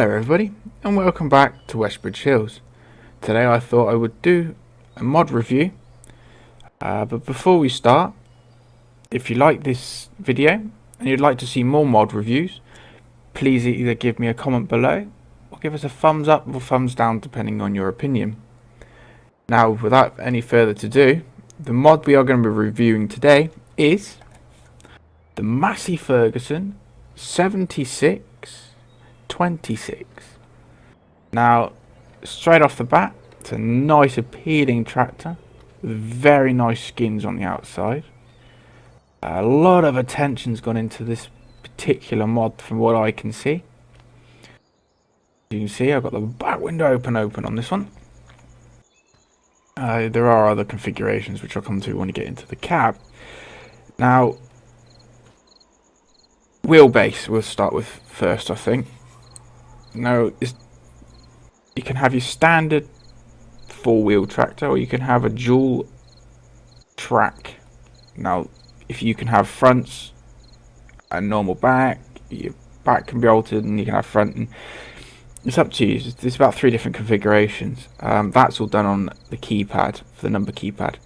Hello everybody, and welcome back to Westbridge Hills. Today I thought I would do a mod review, but before we start, if you like this video and you'd like to see more mod reviews, please either give me a comment below or give us a thumbs up or thumbs down depending on your opinion. Now without any further ado, the mod we are going to be reviewing today is the MASSEY Ferguson 7626. Now, straight off the bat, it's a nice appealing tractor with very nice skins on the outside. A lot of attention's gone into this particular mod from what I can see. As you can see, I've got the back window open on this one. There are other configurations which I'll come to when you get into the cab. Now, wheelbase we'll start with first, I think. Now, you can have your standard four-wheel tractor, or you can have a dual track. Now, if you can have fronts and normal back, your back can be altered, and you can have front. And it's up to you. There's about 3 different configurations. That's all done on the keypad, for the number keypad,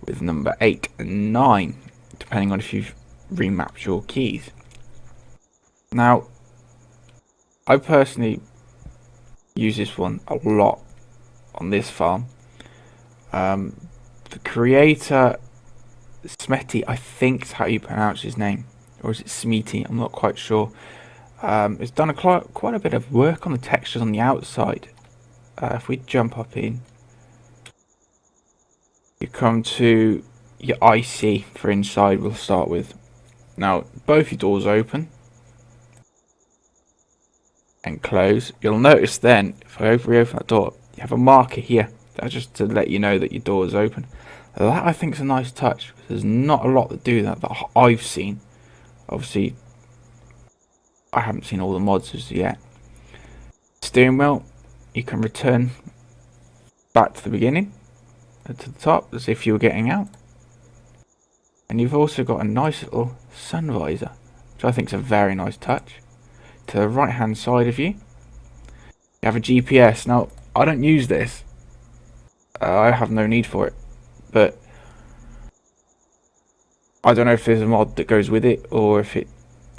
with number 8 and 9, depending on if you've remapped your keys. Now, I personally use this one a lot on this farm. The creator, Smetty, I think is how you pronounce his name, or is it Smeety? I'm not quite sure. It's done quite a bit of work on the textures on the outside. If we jump up in, you come to your IC for inside. We'll start with. Now, both your doors open and close. You'll notice then, if I reopen that door, you have a marker here. That's just to let you know that your door is open. That I think is a nice touch, because there's not a lot that do that I've seen. Obviously, I haven't seen all the mods as yet. Steering wheel, you can return back to the beginning, to the top, as if you were getting out. And you've also got a nice little sun visor, which I think is a very nice touch. To the right hand side of you have a GPS. Now, I don't use this, I have no need for it, but I don't know if there's a mod that goes with it, or if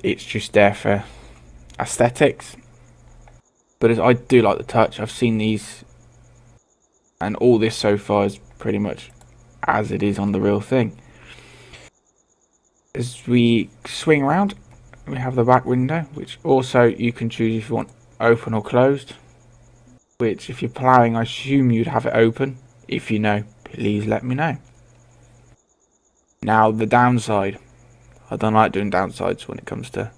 it's just there for aesthetics. But I do like the touch. I've seen these, and all this so far is pretty much as it is on the real thing. As we swing around, we have the back window, which also you can choose if you want open or closed, which if you're ploughing, I assume you'd have it open. If you know, please let me know. Now, the downside. I don't like doing downsides when it comes to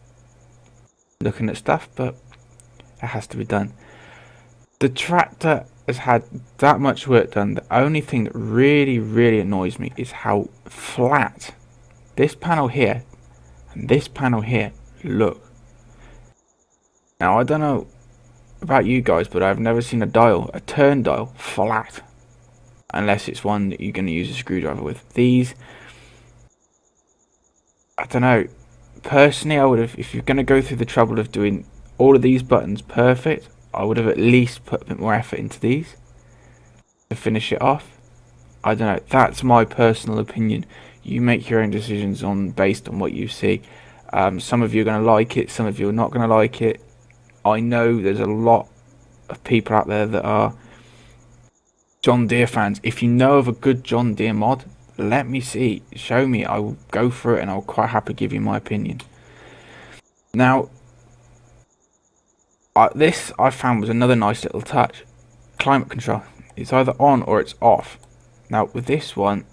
looking at stuff, but it has to be done. The tractor has had that much work done. The only thing that really annoys me is how flat this panel here and this panel here look. Now, I don't know about you guys, but I've never seen a turn dial flat, unless it's one that you're going to use a screwdriver with. These, I don't know, personally I would have, if you're going to go through the trouble of doing all of these buttons perfect, I would have at least put a bit more effort into these to finish it off. I don't know, that's my personal opinion. You make your own decisions based on what you see. Some of you are going to like it, some of you are not going to like it. I know there's a lot of people out there that are John Deere fans. If you know of a good John Deere mod, let me see, show me. I will go through it and I'll quite happily give you my opinion. Now, this I found was another nice little touch. Climate control. It's either on or it's off. Now, with this one,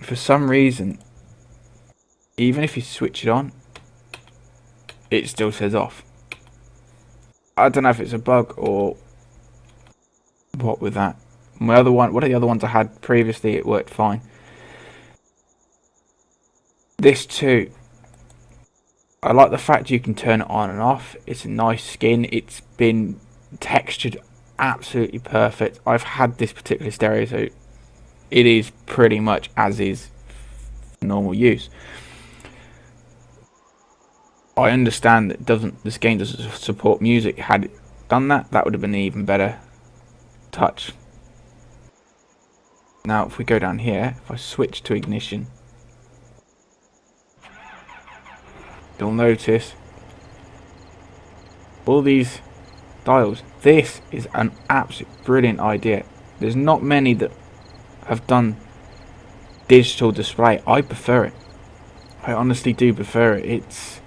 for some reason, even if you switch it on, it still says off. I don't know if it's a bug or what with that. One of the other ones I had previously, it worked fine. This too, I like the fact you can turn it on and off. It's a nice skin. It's been textured absolutely perfect. I've had this particular stereo, so it is pretty much as is normal use. I understand that this game doesn't support music. Had done that, that would have been an even better touch. Now if we go down here, if I switch to ignition, you'll notice all these dials. This is an absolute brilliant idea. There's not many that have done digital display. I prefer it. I honestly do prefer it. It's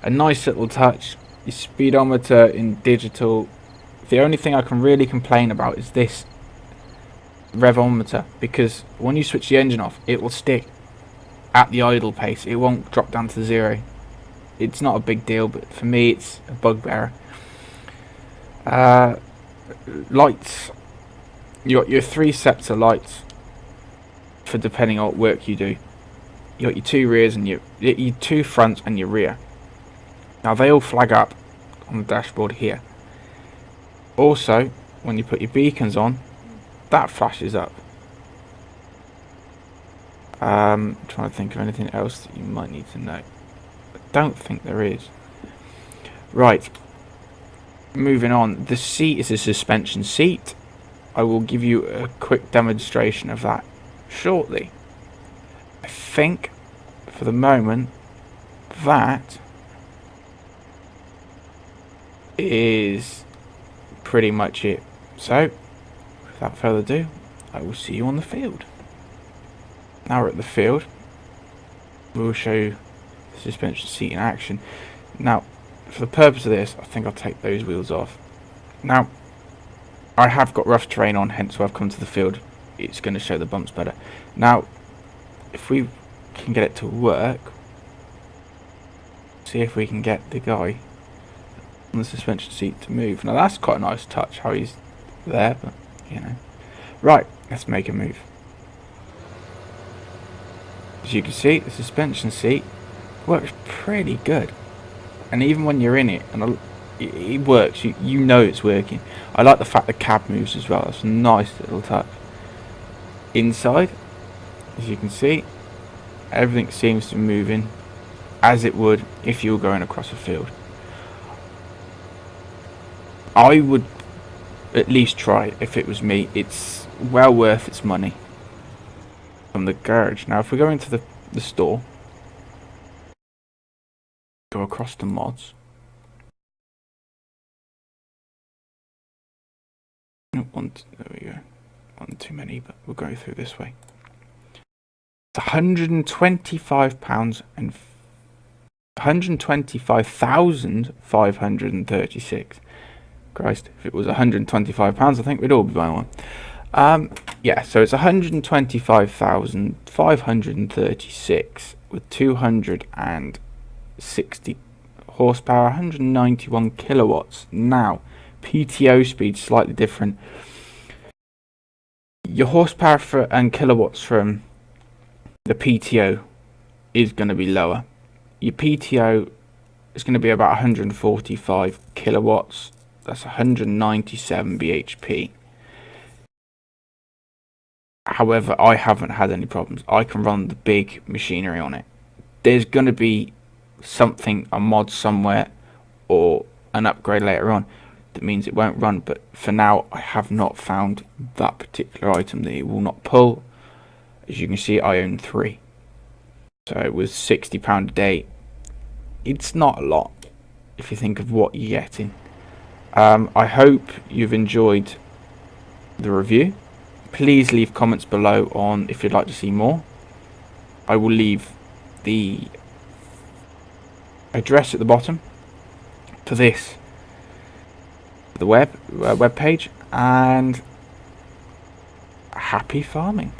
a nice little touch. Your speedometer in digital, the only thing I can really complain about is this revometer, because when you switch the engine off, it will stick at the idle pace. It won't drop down to 0. It's not a big deal, but for me it's a bugbearer. Lights, you got your 3 sets of lights for depending on what work you do. You got your 2 rears and your 2 fronts and your rear. Now they all flag up on the dashboard here. Also, when you put your beacons on, that flashes up. Trying to think of anything else that you might need to know. I don't think there is. Right, moving on. The seat is a suspension seat. I will give you a quick demonstration of that shortly. I think for the moment that is pretty much it. So without further ado, I will see you on the field. Now we're at the field. We'll show you the suspension seat in action. Now, for the purpose of this, I think I'll take those wheels off. Now, I have got rough terrain on, hence why I've come to the field. It's going to show the bumps better. Now, if we can get it to work, see if we can get the guy on the suspension seat to move. Now, that's quite a nice touch, how he's there, but, you know. Right, let's make a move. As you can see, the suspension seat works pretty good. And even when you're in it, and it works, you know it's working. I like the fact the cab moves as well. That's a nice little touch. Inside, as you can see, everything seems to be moving as it would if you were going across a field. I would at least try it if it was me. It's well worth its money from the garage. Now if we go into the store, go across to mods. There we go. One too many, but we'll go through this way. It's £125 and £125,536. Christ, if it was £125, I think we'd all be buying one. Yeah, so it's 125,536 with 260 horsepower, 191 kilowatts. Now, PTO speed slightly different. Your horsepower and kilowatts from the PTO is going to be lower. Your PTO is going to be about 145 kilowatts. That's 197 bhp. However, I haven't had any problems. I can run the big machinery on it. There's going to be something, a mod somewhere or an upgrade later on that means it won't run, but for now I have not found that particular item that it will not pull. As you can see, I own 3, so with £60 a day, it's not a lot if you think of what you're getting. I hope you've enjoyed the review. Please leave comments below on if you'd like to see more. I will leave the address at the bottom to this, the web page, and happy farming.